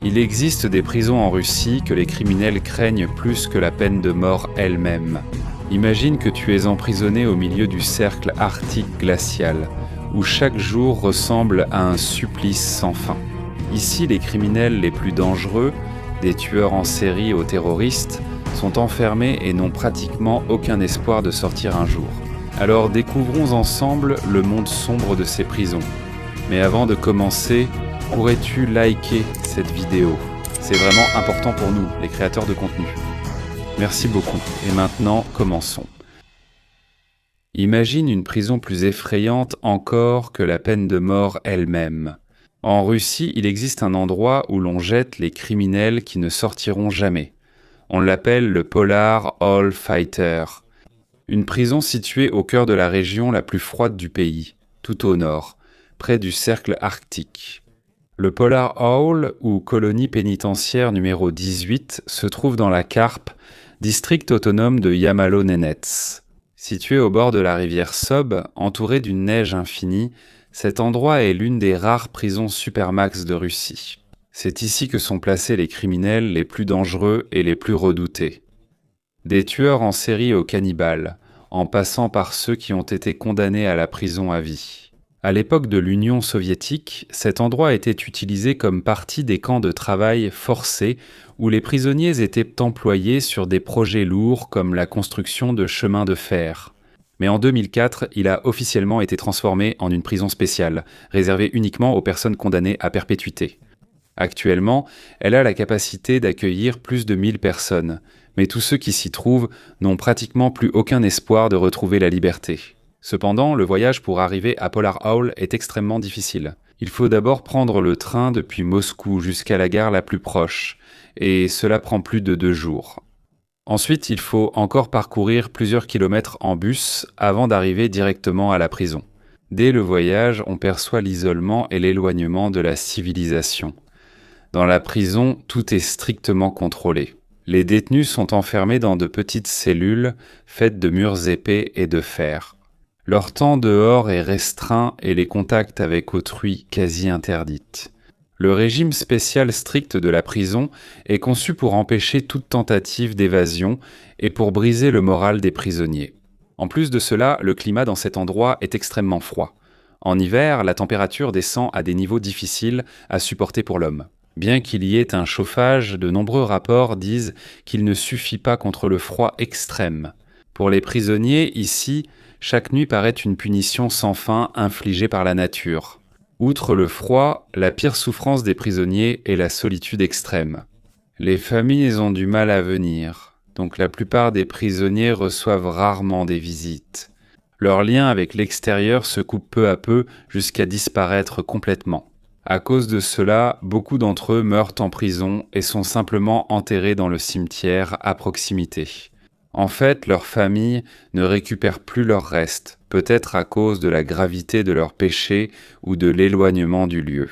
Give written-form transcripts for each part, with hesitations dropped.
Il existe des prisons en Russie que les criminels craignent plus que la peine de mort elle-même. Imagine que tu es emprisonné au milieu du cercle arctique glacial, où chaque jour ressemble à un supplice sans fin. Ici, les criminels les plus dangereux, des tueurs en série aux terroristes, sont enfermés et n'ont pratiquement aucun espoir de sortir un jour. Alors découvrons ensemble le monde sombre de ces prisons. Mais avant de commencer, pourrais-tu liker cette vidéo? C'est vraiment important pour nous, les créateurs de contenu. Merci beaucoup. Et maintenant, commençons. Imagine une prison plus effrayante encore que la peine de mort elle-même. En Russie, il existe un endroit où l'on jette les criminels qui ne sortiront jamais. On l'appelle le Polar Hole Fighter. Une prison située au cœur de la région la plus froide du pays, tout au nord, près du cercle arctique. Le Polar Hole, ou colonie pénitentiaire numéro 18, se trouve dans la Karp, district autonome de Yamalo-Nenets. Situé au bord de la rivière Sob, entouré d'une neige infinie, cet endroit est l'une des rares prisons supermax de Russie. C'est ici que sont placés les criminels les plus dangereux et les plus redoutés. Des tueurs en série aux cannibales, en passant par ceux qui ont été condamnés à la prison à vie. À l'époque de l'Union soviétique, cet endroit était utilisé comme partie des camps de travail forcés où les prisonniers étaient employés sur des projets lourds comme la construction de chemins de fer. Mais en 2004, il a officiellement été transformé en une prison spéciale, réservée uniquement aux personnes condamnées à perpétuité. Actuellement, elle a la capacité d'accueillir plus de 1000 personnes, mais tous ceux qui s'y trouvent n'ont pratiquement plus aucun espoir de retrouver la liberté. Cependant, le voyage pour arriver à Polar Hole est extrêmement difficile. Il faut d'abord prendre le train depuis Moscou jusqu'à la gare la plus proche, et cela prend plus de 2 jours. Ensuite, il faut encore parcourir plusieurs kilomètres en bus avant d'arriver directement à la prison. Dès le voyage, on perçoit l'isolement et l'éloignement de la civilisation. Dans la prison, tout est strictement contrôlé. Les détenus sont enfermés dans de petites cellules faites de murs épais et de fer. Leur temps dehors est restreint et les contacts avec autrui quasi interdits. Le régime spécial strict de la prison est conçu pour empêcher toute tentative d'évasion et pour briser le moral des prisonniers. En plus de cela, le climat dans cet endroit est extrêmement froid. En hiver, la température descend à des niveaux difficiles à supporter pour l'homme. Bien qu'il y ait un chauffage, de nombreux rapports disent qu'il ne suffit pas contre le froid extrême. Pour les prisonniers, ici, chaque nuit paraît une punition sans fin infligée par la nature. Outre le froid, la pire souffrance des prisonniers est la solitude extrême. Les familles ont du mal à venir, donc la plupart des prisonniers reçoivent rarement des visites. Leur lien avec l'extérieur se coupe peu à peu jusqu'à disparaître complètement. À cause de cela, beaucoup d'entre eux meurent en prison et sont simplement enterrés dans le cimetière à proximité. En fait, leurs familles ne récupèrent plus leurs restes, peut-être à cause de la gravité de leurs péchés ou de l'éloignement du lieu.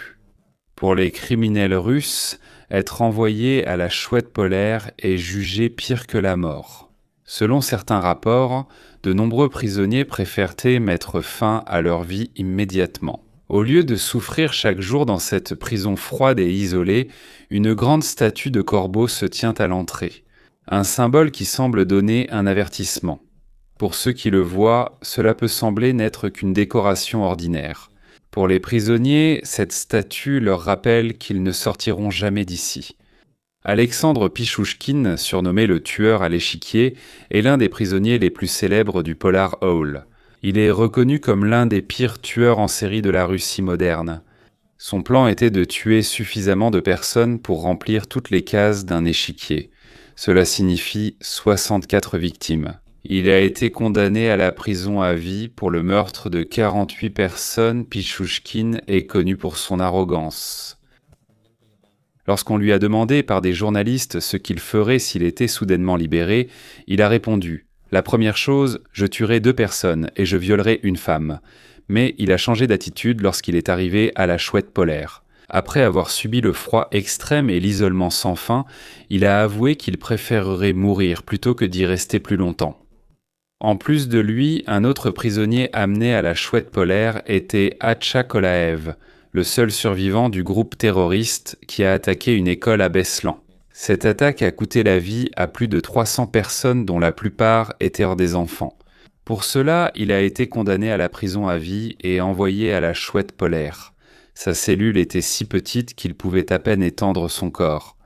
Pour les criminels russes, être envoyé à la chouette polaire est jugé pire que la mort. Selon certains rapports, de nombreux prisonniers préfèrent mettre fin à leur vie immédiatement. Au lieu de souffrir chaque jour dans cette prison froide et isolée, une grande statue de corbeau se tient à l'entrée. Un symbole qui semble donner un avertissement. Pour ceux qui le voient, cela peut sembler n'être qu'une décoration ordinaire. Pour les prisonniers, cette statue leur rappelle qu'ils ne sortiront jamais d'ici. Alexandre Pichouchkine, surnommé le tueur à l'échiquier, est l'un des prisonniers les plus célèbres du Polar Hole. Il est reconnu comme l'un des pires tueurs en série de la Russie moderne. Son plan était de tuer suffisamment de personnes pour remplir toutes les cases d'un échiquier. Cela signifie 64 victimes. Il a été condamné à la prison à vie pour le meurtre de 48 personnes. Pichouchkine est connu pour son arrogance. Lorsqu'on lui a demandé par des journalistes ce qu'il ferait s'il était soudainement libéré, il a répondu « La première chose, je tuerai 2 personnes et je violerai une femme ». Mais il a changé d'attitude lorsqu'il est arrivé à la chouette polaire. Après avoir subi le froid extrême et l'isolement sans fin, il a avoué qu'il préférerait mourir plutôt que d'y rester plus longtemps. En plus de lui, un autre prisonnier amené à la chouette polaire était Acha Kolaev, le seul survivant du groupe terroriste qui a attaqué une école à Beslan. Cette attaque a coûté la vie à plus de 300 personnes dont la plupart étaient des enfants. Pour cela, il a été condamné à la prison à vie et envoyé à la Chouette polaire. Sa cellule était si petite qu'il pouvait à peine étendre son corps.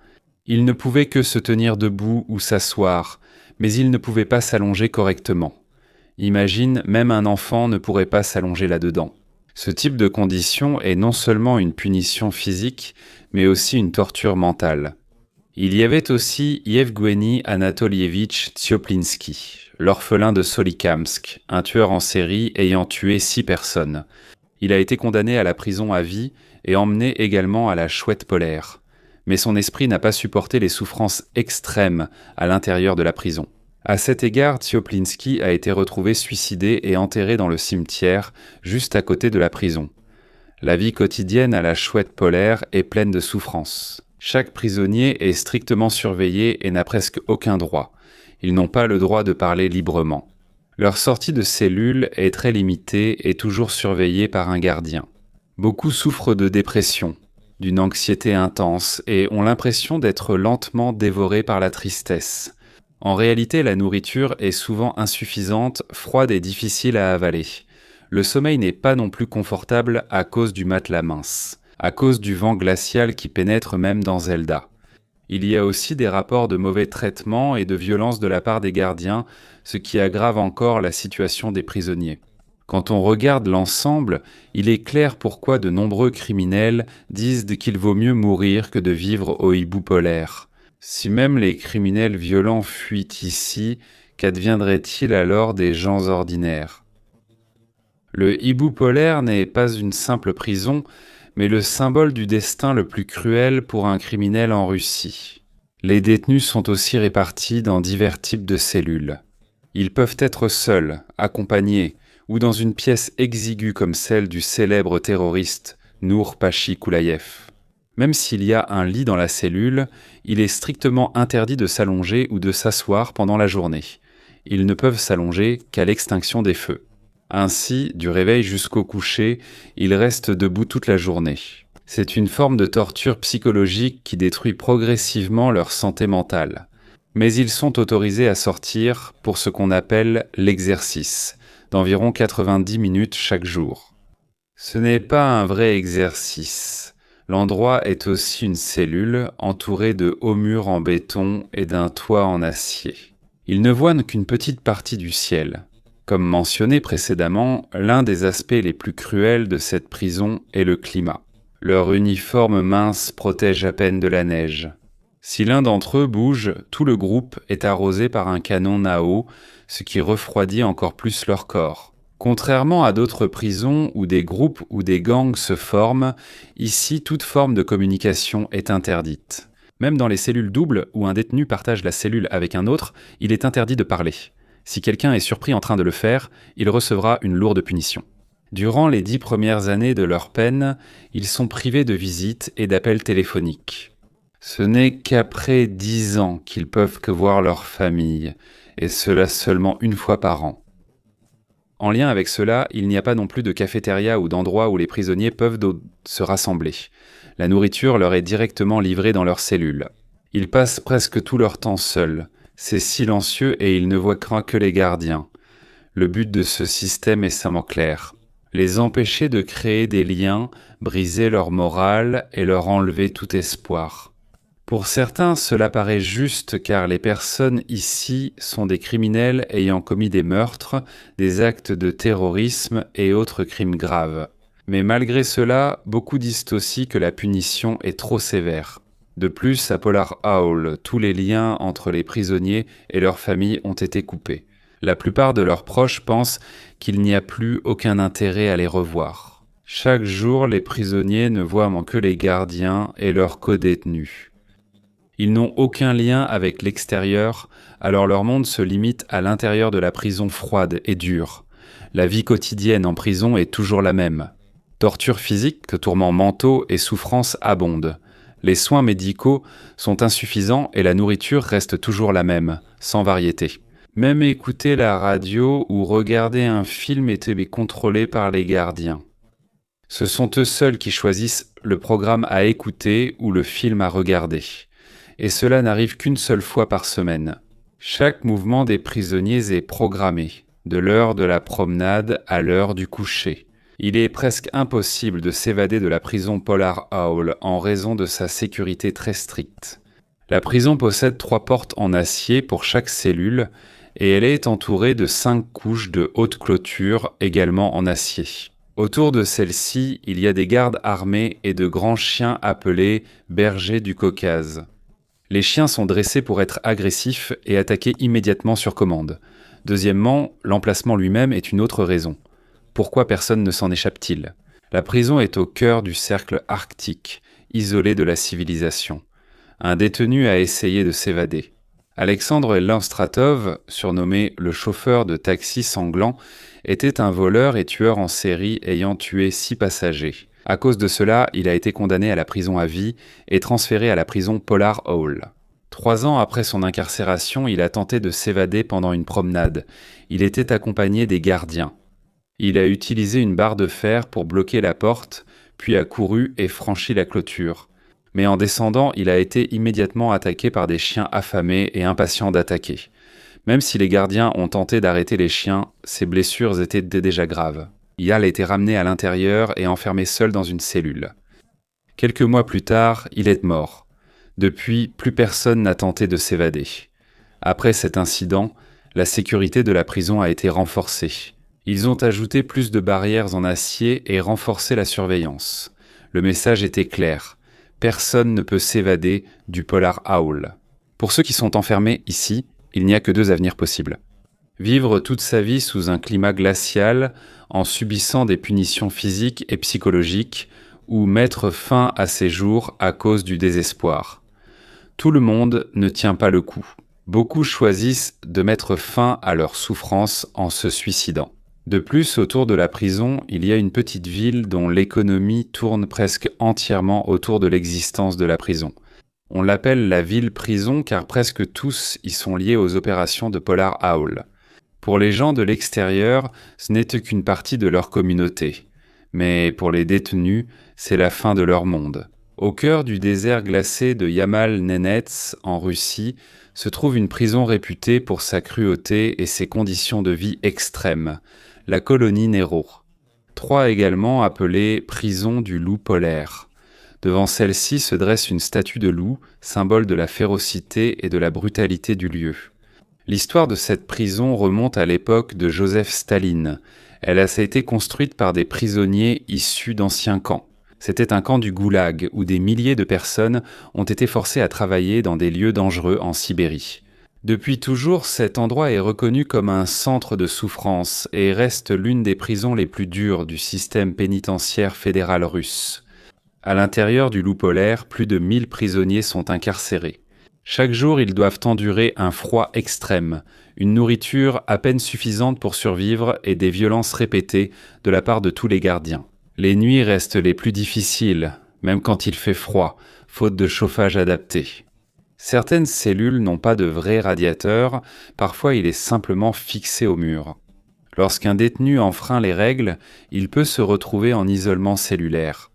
Il ne pouvait que se tenir debout ou s'asseoir, mais il ne pouvait pas s'allonger correctement. Imagine, même un enfant ne pourrait pas s'allonger là-dedans. Ce type de condition est non seulement une punition physique, mais aussi une torture mentale. Il y avait aussi Yevgueni Anatolievitch Tsioplinski, l'orphelin de Solikamsk, un tueur en série ayant tué 6 personnes. Il a été condamné à la prison à vie et emmené également à la Chouette polaire. Mais son esprit n'a pas supporté les souffrances extrêmes à l'intérieur de la prison. À cet égard, Tsioplinski a été retrouvé suicidé et enterré dans le cimetière, juste à côté de la prison. La vie quotidienne à la Chouette polaire est pleine de souffrances. Chaque prisonnier est strictement surveillé et n'a presque aucun droit. Ils n'ont pas le droit de parler librement. Leur sortie de cellule est très limitée et toujours surveillée par un gardien. Beaucoup souffrent de dépression, d'une anxiété intense et ont l'impression d'être lentement dévorés par la tristesse. En réalité, la nourriture est souvent insuffisante, froide et difficile à avaler. Le sommeil n'est pas non plus confortable à cause du matelas mince, à cause du vent glacial qui pénètre même dans Zelda. Il y a aussi des rapports de mauvais traitement et de violence de la part des gardiens, ce qui aggrave encore la situation des prisonniers. Quand on regarde l'ensemble, il est clair pourquoi de nombreux criminels disent qu'il vaut mieux mourir que de vivre au hibou polaire. Si même les criminels violents fuient ici, qu'adviendrait-il alors des gens ordinaires ? Le hibou polaire n'est pas une simple prison, mais le symbole du destin le plus cruel pour un criminel en Russie. Les détenus sont aussi répartis dans divers types de cellules. Ils peuvent être seuls, accompagnés, ou dans une pièce exiguë comme celle du célèbre terroriste Nour Pachi-Koulaïev. Même s'il y a un lit dans la cellule, il est strictement interdit de s'allonger ou de s'asseoir pendant la journée. Ils ne peuvent s'allonger qu'à l'extinction des feux. Ainsi, du réveil jusqu'au coucher, ils restent debout toute la journée. C'est une forme de torture psychologique qui détruit progressivement leur santé mentale. Mais ils sont autorisés à sortir pour ce qu'on appelle l'exercice, d'environ 90 minutes chaque jour. Ce n'est pas un vrai exercice. L'endroit est aussi une cellule entourée de hauts murs en béton et d'un toit en acier. Ils ne voient qu'une petite partie du ciel. Comme mentionné précédemment, l'un des aspects les plus cruels de cette prison est le climat. Leur uniforme mince protège à peine de la neige. Si l'un d'entre eux bouge, tout le groupe est arrosé par un canon Nao, ce qui refroidit encore plus leur corps. Contrairement à d'autres prisons où des groupes ou des gangs se forment, ici toute forme de communication est interdite. Même dans les cellules doubles où un détenu partage la cellule avec un autre, il est interdit de parler. Si quelqu'un est surpris en train de le faire, il recevra une lourde punition. Durant les 10 premières années de leur peine, ils sont privés de visites et d'appels téléphoniques. Ce n'est qu'après 10 ans qu'ils peuvent que voir leur famille, et cela seulement une fois par an. En lien avec cela, il n'y a pas non plus de cafétéria ou d'endroit où les prisonniers peuvent se rassembler. La nourriture leur est directement livrée dans leurs cellules. Ils passent presque tout leur temps seuls. C'est silencieux et ils ne voient que les gardiens. Le but de ce système est simplement clair. Les empêcher de créer des liens, briser leur morale et leur enlever tout espoir. Pour certains, cela paraît juste car les personnes ici sont des criminels ayant commis des meurtres, des actes de terrorisme et autres crimes graves. Mais malgré cela, beaucoup disent aussi que la punition est trop sévère. De plus, à Polar Owl, tous les liens entre les prisonniers et leurs familles ont été coupés. La plupart de leurs proches pensent qu'il n'y a plus aucun intérêt à les revoir. Chaque jour, les prisonniers ne voient que les gardiens et leurs codétenus. Ils n'ont aucun lien avec l'extérieur, alors leur monde se limite à l'intérieur de la prison froide et dure. La vie quotidienne en prison est toujours la même. Torture physique, tourments mentaux et souffrances abondent. Les soins médicaux sont insuffisants et la nourriture reste toujours la même, sans variété. Même écouter la radio ou regarder un film est contrôlé par les gardiens. Ce sont eux seuls qui choisissent le programme à écouter ou le film à regarder. Et cela n'arrive qu'une seule fois par semaine. Chaque mouvement des prisonniers est programmé, de l'heure de la promenade à l'heure du coucher. Il est presque impossible de s'évader de la prison Polar Owl en raison de sa sécurité très stricte. La prison possède 3 portes en acier pour chaque cellule et elle est entourée de 5 couches de haute clôture également en acier. Autour de celle-ci, il y a des gardes armés et de grands chiens appelés bergers du Caucase. Les chiens sont dressés pour être agressifs et attaquer immédiatement sur commande. Deuxièmement, l'emplacement lui-même est une autre raison. Pourquoi personne ne s'en échappe-t-il ? La prison est au cœur du cercle arctique, isolé de la civilisation. Un détenu a essayé de s'évader. Alexandre Lanstratov, surnommé le chauffeur de taxi sanglant, était un voleur et tueur en série ayant tué 6 passagers. À cause de cela, il a été condamné à la prison à vie et transféré à la prison Polar Owl. 3 ans après son incarcération, il a tenté de s'évader pendant une promenade. Il était accompagné des gardiens. Il a utilisé une barre de fer pour bloquer la porte, puis a couru et franchi la clôture. Mais en descendant, il a été immédiatement attaqué par des chiens affamés et impatients d'attaquer. Même si les gardiens ont tenté d'arrêter les chiens, ses blessures étaient déjà graves. Yal a été ramené à l'intérieur et enfermé seul dans une cellule. Quelques mois plus tard, il est mort. Depuis, plus personne n'a tenté de s'évader. Après cet incident, la sécurité de la prison a été renforcée. Ils ont ajouté plus de barrières en acier et renforcé la surveillance. Le message était clair. Personne ne peut s'évader du Polar Owl. Pour ceux qui sont enfermés ici, il n'y a que 2 avenirs possibles. Vivre toute sa vie sous un climat glacial, en subissant des punitions physiques et psychologiques, ou mettre fin à ses jours à cause du désespoir. Tout le monde ne tient pas le coup. Beaucoup choisissent de mettre fin à leur souffrance en se suicidant. De plus, autour de la prison, il y a une petite ville dont l'économie tourne presque entièrement autour de l'existence de la prison. On l'appelle la ville-prison car presque tous y sont liés aux opérations de Polar Owl. Pour les gens de l'extérieur, ce n'était qu'une partie de leur communauté. Mais pour les détenus, c'est la fin de leur monde. Au cœur du désert glacé de Yamal-Nenets, en Russie, se trouve une prison réputée pour sa cruauté et ses conditions de vie extrêmes, la colonie Nero. 3 également appelée prison du loup polaire. Devant celle-ci se dresse une statue de loup, symbole de la férocité et de la brutalité du lieu. L'histoire de cette prison remonte à l'époque de Joseph Staline. Elle a été construite par des prisonniers issus d'anciens camps. C'était un camp du Goulag où des milliers de personnes ont été forcées à travailler dans des lieux dangereux en Sibérie. Depuis toujours, cet endroit est reconnu comme un centre de souffrance et reste l'une des prisons les plus dures du système pénitentiaire fédéral russe. À l'intérieur du loup polaire, plus de 1000 prisonniers sont incarcérés. Chaque jour, ils doivent endurer un froid extrême, une nourriture à peine suffisante pour survivre et des violences répétées de la part de tous les gardiens. Les nuits restent les plus difficiles, même quand il fait froid, faute de chauffage adapté. Certaines cellules n'ont pas de vrais radiateurs, parfois il est simplement fixé au mur. Lorsqu'un détenu enfreint les règles, il peut se retrouver en isolement cellulaire.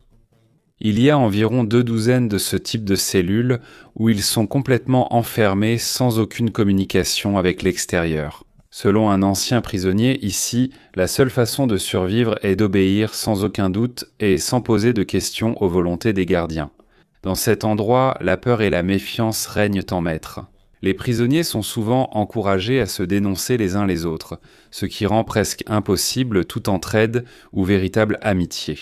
Il y a environ 2 douzaines de ce type de cellules où ils sont complètement enfermés sans aucune communication avec l'extérieur. Selon un ancien prisonnier, ici, la seule façon de survivre est d'obéir sans aucun doute et sans poser de questions aux volontés des gardiens. Dans cet endroit, la peur et la méfiance règnent en maître. Les prisonniers sont souvent encouragés à se dénoncer les uns les autres, ce qui rend presque impossible toute entraide ou véritable amitié.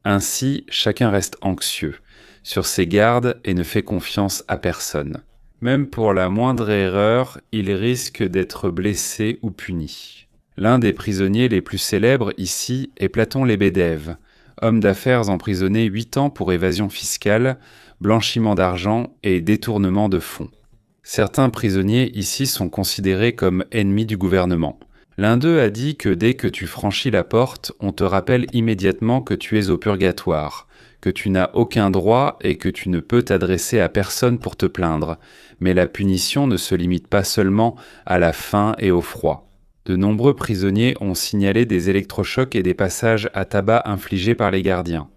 Ainsi, chacun reste anxieux, sur ses gardes et ne fait confiance à personne. Même pour la moindre erreur, il risque d'être blessé ou puni. L'un des prisonniers les plus célèbres ici est Platon Lebedev, homme d'affaires emprisonné 8 ans pour évasion fiscale, blanchiment d'argent et détournement de fonds. Certains prisonniers ici sont considérés comme ennemis du gouvernement. L'un d'eux a dit que dès que tu franchis la porte, on te rappelle immédiatement que tu es au purgatoire, que tu n'as aucun droit et que tu ne peux t'adresser à personne pour te plaindre. Mais la punition ne se limite pas seulement à la faim et au froid. De nombreux prisonniers ont signalé des électrochocs et des passages à tabac infligés par les gardiens.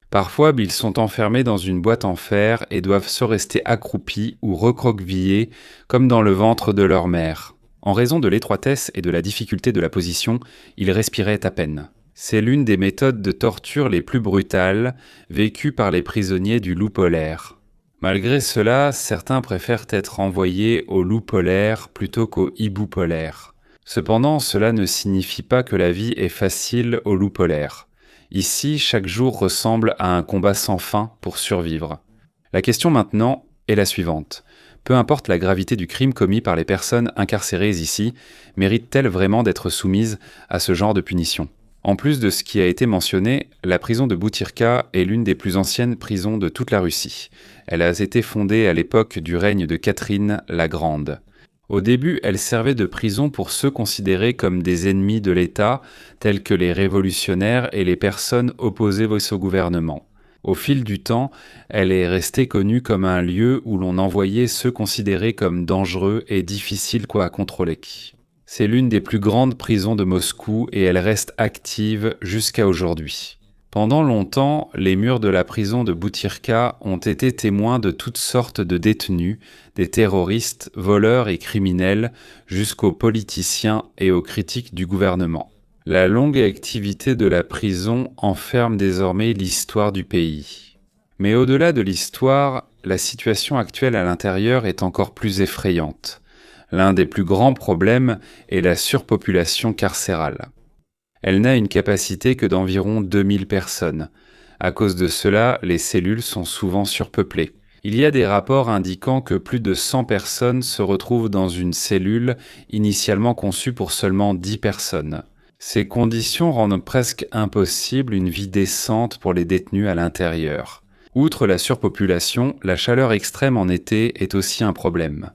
Parfois, ils sont enfermés dans une boîte en fer et doivent se rester accroupis ou recroquevillés comme dans le ventre de leur mère. En raison de l'étroitesse et de la difficulté de la position, ils respiraient à peine. C'est l'une des méthodes de torture les plus brutales vécues par les prisonniers du loup polaire. Malgré cela, certains préfèrent être envoyés au loup polaire plutôt qu'au hibou polaire. Cependant, cela ne signifie pas que la vie est facile au loup polaire. Ici, chaque jour ressemble à un combat sans fin pour survivre. La question maintenant est la suivante. Peu importe la gravité du crime commis par les personnes incarcérées ici, méritent-elles vraiment d'être soumises à ce genre de punition ? En plus de ce qui a été mentionné, la prison de Boutirka est l'une des plus anciennes prisons de toute la Russie. Elle a été fondée à l'époque du règne de Catherine la Grande. Au début, elle servait de prison pour ceux considérés comme des ennemis de l'État, tels que les révolutionnaires et les personnes opposées au gouvernement. Au fil du temps, elle est restée connue comme un lieu où l'on envoyait ceux considérés comme dangereux et difficiles à contrôler. C'est l'une des plus grandes prisons de Moscou et elle reste active jusqu'à aujourd'hui. Pendant longtemps, les murs de la prison de Boutirka ont été témoins de toutes sortes de détenus, des terroristes, voleurs et criminels, jusqu'aux politiciens et aux critiques du gouvernement. La longue activité de la prison enferme désormais l'histoire du pays. Mais au-delà de l'histoire, la situation actuelle à l'intérieur est encore plus effrayante. L'un des plus grands problèmes est la surpopulation carcérale. Elle n'a une capacité que d'environ 2000 personnes. À cause de cela, les cellules sont souvent surpeuplées. Il y a des rapports indiquant que plus de 100 personnes se retrouvent dans une cellule initialement conçue pour seulement 10 personnes. Ces conditions rendent presque impossible une vie décente pour les détenus à l'intérieur. Outre la surpopulation, la chaleur extrême en été est aussi un problème.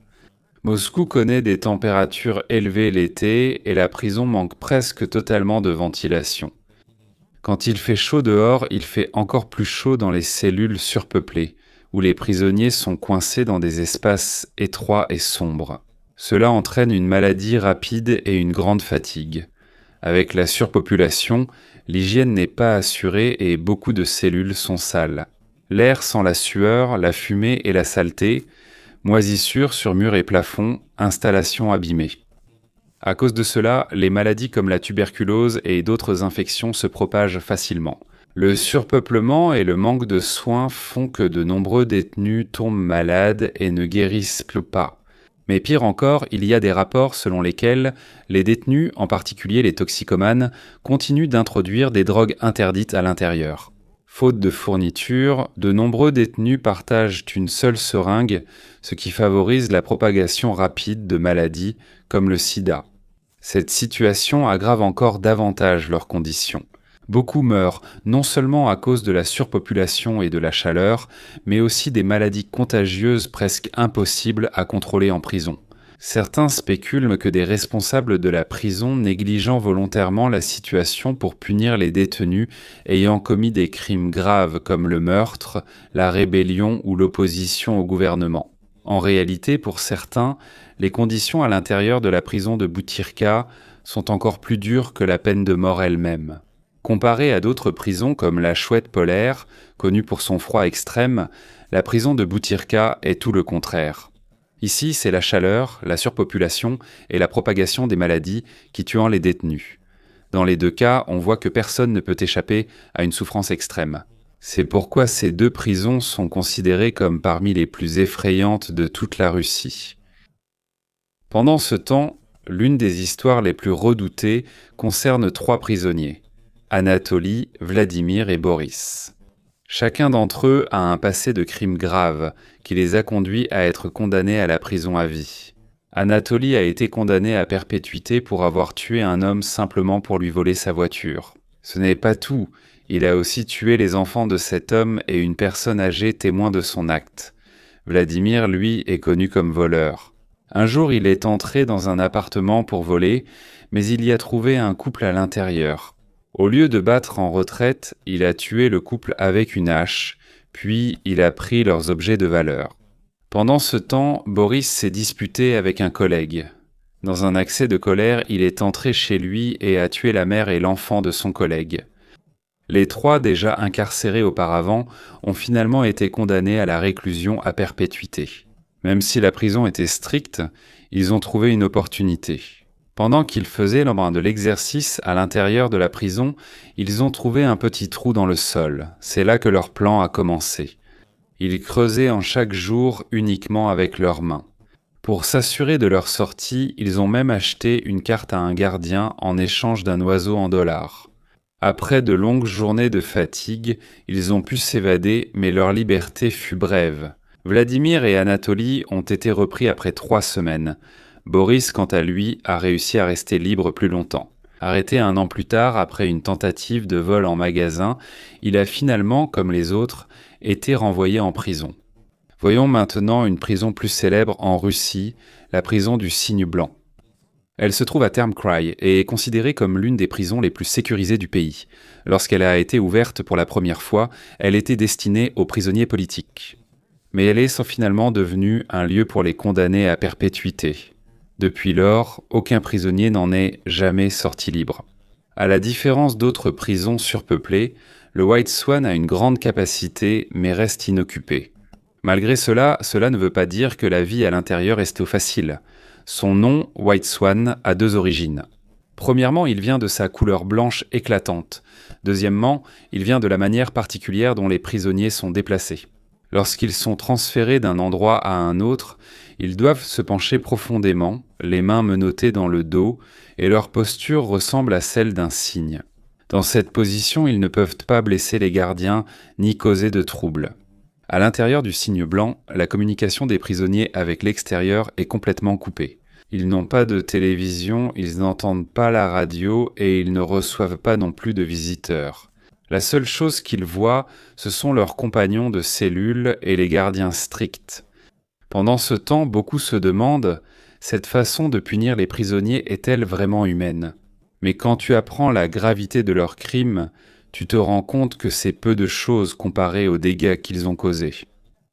Moscou connaît des températures élevées l'été et la prison manque presque totalement de ventilation. Quand il fait chaud dehors, il fait encore plus chaud dans les cellules surpeuplées, où les prisonniers sont coincés dans des espaces étroits et sombres. Cela entraîne une maladie rapide et une grande fatigue. Avec la surpopulation, l'hygiène n'est pas assurée et beaucoup de cellules sont sales. L'air sent la sueur, la fumée et la saleté, moisissures sur murs et plafonds, installations abîmées. À cause de cela, les maladies comme la tuberculose et d'autres infections se propagent facilement. Le surpeuplement et le manque de soins font que de nombreux détenus tombent malades et ne guérissent plus pas. Mais pire encore, il y a des rapports selon lesquels les détenus, en particulier les toxicomanes, continuent d'introduire des drogues interdites à l'intérieur. Faute de fournitures, de nombreux détenus partagent une seule seringue, ce qui favorise la propagation rapide de maladies comme le sida. Cette situation aggrave encore davantage leurs conditions. Beaucoup meurent, non seulement à cause de la surpopulation et de la chaleur, mais aussi des maladies contagieuses presque impossibles à contrôler en prison. Certains spéculent que des responsables de la prison négligeant volontairement la situation pour punir les détenus ayant commis des crimes graves comme le meurtre, la rébellion ou l'opposition au gouvernement. En réalité, pour certains, les conditions à l'intérieur de la prison de Boutirka sont encore plus dures que la peine de mort elle-même. Comparée à d'autres prisons comme la Chouette polaire, connue pour son froid extrême, la prison de Boutirka est tout le contraire. Ici, c'est la chaleur, la surpopulation et la propagation des maladies qui tuent les détenus. Dans les deux cas, on voit que personne ne peut échapper à une souffrance extrême. C'est pourquoi ces deux prisons sont considérées comme parmi les plus effrayantes de toute la Russie. Pendant ce temps, l'une des histoires les plus redoutées concerne 3 prisonniers, Anatoly, Vladimir et Boris. Chacun d'entre eux a un passé de crimes graves qui les a conduits à être condamnés à la prison à vie. Anatoly a été condamné à perpétuité pour avoir tué un homme simplement pour lui voler sa voiture. Ce n'est pas tout, il a aussi tué les enfants de cet homme et une personne âgée témoin de son acte. Vladimir, lui, est connu comme voleur. Un jour, il est entré dans un appartement pour voler, mais il y a trouvé un couple à l'intérieur. Au lieu de battre en retraite, il a tué le couple avec une hache, puis il a pris leurs objets de valeur. Pendant ce temps, Boris s'est disputé avec un collègue. Dans un accès de colère, il est entré chez lui et a tué la mère et l'enfant de son collègue. Les 3, déjà incarcérés auparavant, ont finalement été condamnés à la réclusion à perpétuité. Même si la prison était stricte, ils ont trouvé une opportunité. Pendant qu'ils faisaient l'embrun de l'exercice à l'intérieur de la prison, ils ont trouvé un petit trou dans le sol. C'est là que leur plan a commencé. Ils creusaient en chaque jour uniquement avec leurs mains. Pour s'assurer de leur sortie, ils ont même acheté une carte à un gardien en échange d'un oiseau en dollars. Après de longues journées de fatigue, ils ont pu s'évader, mais leur liberté fut brève. Vladimir et Anatoly ont été repris après 3 semaines. Boris, quant à lui, a réussi à rester libre plus longtemps. Arrêté 1 an plus tard, après une tentative de vol en magasin, il a finalement, comme les autres, été renvoyé en prison. Voyons maintenant une prison plus célèbre en Russie, la prison du Cygne blanc. Elle se trouve à Termkrye et est considérée comme l'une des prisons les plus sécurisées du pays. Lorsqu'elle a été ouverte pour la première fois, elle était destinée aux prisonniers politiques. Mais elle est finalement devenue un lieu pour les condamnés à perpétuité. Depuis lors, aucun prisonnier n'en est jamais sorti libre. À la différence d'autres prisons surpeuplées, le White Swan a une grande capacité mais reste inoccupé. Malgré cela, cela ne veut pas dire que la vie à l'intérieur est facile. Son nom, White Swan, a 2 origines. Premièrement, il vient de sa couleur blanche éclatante. Deuxièmement, il vient de la manière particulière dont les prisonniers sont déplacés. Lorsqu'ils sont transférés d'un endroit à un autre, ils doivent se pencher profondément, les mains menottées dans le dos, et leur posture ressemble à celle d'un cygne. Dans cette position, ils ne peuvent pas blesser les gardiens ni causer de troubles. À l'intérieur du Cygne blanc, la communication des prisonniers avec l'extérieur est complètement coupée. Ils n'ont pas de télévision, ils n'entendent pas la radio et ils ne reçoivent pas non plus de visiteurs. La seule chose qu'ils voient, ce sont leurs compagnons de cellule et les gardiens stricts. Pendant ce temps, beaucoup se demandent, cette façon de punir les prisonniers est-elle vraiment humaine ? Mais quand tu apprends la gravité de leurs crimes, tu te rends compte que c'est peu de choses comparé aux dégâts qu'ils ont causés.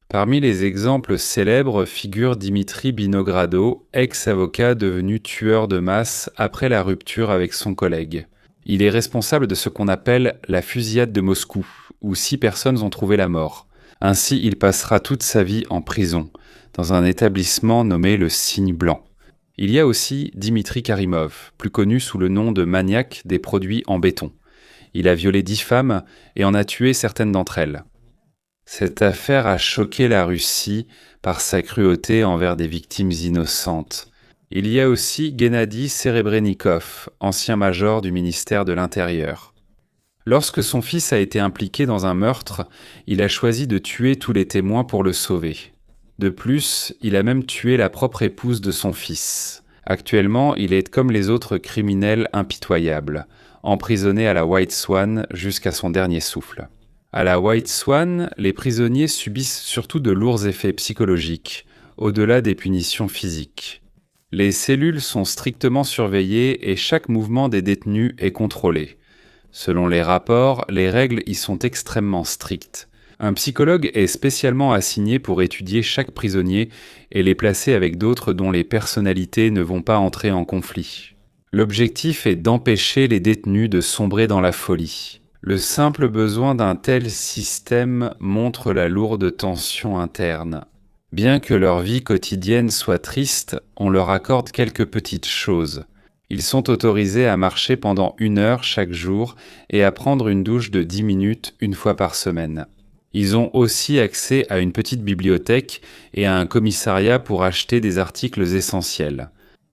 Parmi les exemples célèbres figure Dimitri Binogrado, ex-avocat devenu tueur de masse après la rupture avec son collègue. Il est responsable de ce qu'on appelle la fusillade de Moscou, où 6 personnes ont trouvé la mort. Ainsi, il passera toute sa vie en prison, dans un établissement nommé le Cygne blanc. Il y a aussi Dimitri Karimov, plus connu sous le nom de maniaque des produits en béton. Il a violé 10 femmes et en a tué certaines d'entre elles. Cette affaire a choqué la Russie par sa cruauté envers des victimes innocentes. Il y a aussi Gennady Serebrennikov, ancien major du ministère de l'Intérieur. Lorsque son fils a été impliqué dans un meurtre, il a choisi de tuer tous les témoins pour le sauver. De plus, il a même tué la propre épouse de son fils. Actuellement, il est comme les autres criminels impitoyables, emprisonné à la White Swan jusqu'à son dernier souffle. À la White Swan, les prisonniers subissent surtout de lourds effets psychologiques, au-delà des punitions physiques. Les cellules sont strictement surveillées et chaque mouvement des détenus est contrôlé. Selon les rapports, les règles y sont extrêmement strictes. Un psychologue est spécialement assigné pour étudier chaque prisonnier et les placer avec d'autres dont les personnalités ne vont pas entrer en conflit. L'objectif est d'empêcher les détenus de sombrer dans la folie. Le simple besoin d'un tel système montre la lourde tension interne. Bien que leur vie quotidienne soit triste, on leur accorde quelques petites choses. Ils sont autorisés à marcher pendant 1 heure chaque jour et à prendre une douche de 10 minutes 1 fois par semaine. Ils ont aussi accès à une petite bibliothèque et à un commissariat pour acheter des articles essentiels.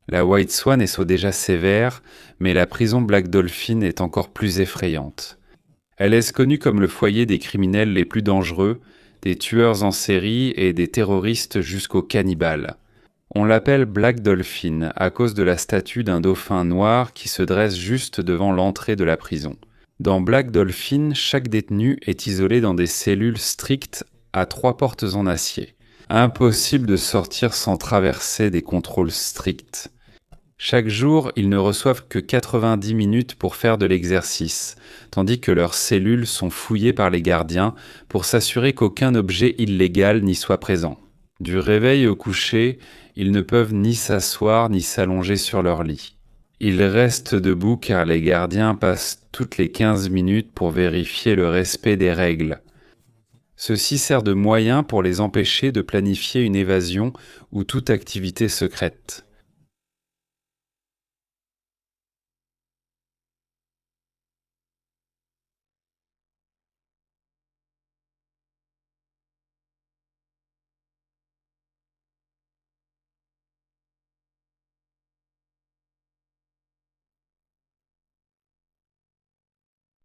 La White Swan est déjà sévère, mais la prison Black Dolphin est encore plus effrayante. Elle est connue comme le foyer des criminels les plus dangereux, des tueurs en série et des terroristes jusqu'aux cannibales. On l'appelle Black Dolphin à cause de la statue d'un dauphin noir qui se dresse juste devant l'entrée de la prison. Dans Black Dolphin, chaque détenu est isolé dans des cellules strictes à 3 portes en acier. Impossible de sortir sans traverser des contrôles stricts. Chaque jour, ils ne reçoivent que 90 minutes pour faire de l'exercice, tandis que leurs cellules sont fouillées par les gardiens pour s'assurer qu'aucun objet illégal n'y soit présent. Du réveil au coucher, ils ne peuvent ni s'asseoir ni s'allonger sur leur lit. Ils restent debout car les gardiens passent toutes les 15 minutes pour vérifier le respect des règles. Ceci sert de moyen pour les empêcher de planifier une évasion ou toute activité secrète.